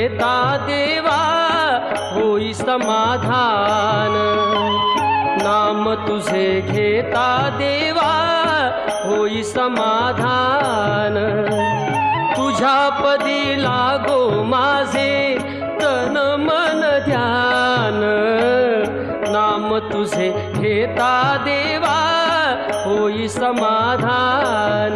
घेता देवा होई समाधान। नाम तुझे घेता देवा होई समाधान। तुझ्या पदी लागो माझे तन मन ध्यान। नाम तुझे घेता देवा होई समाधान।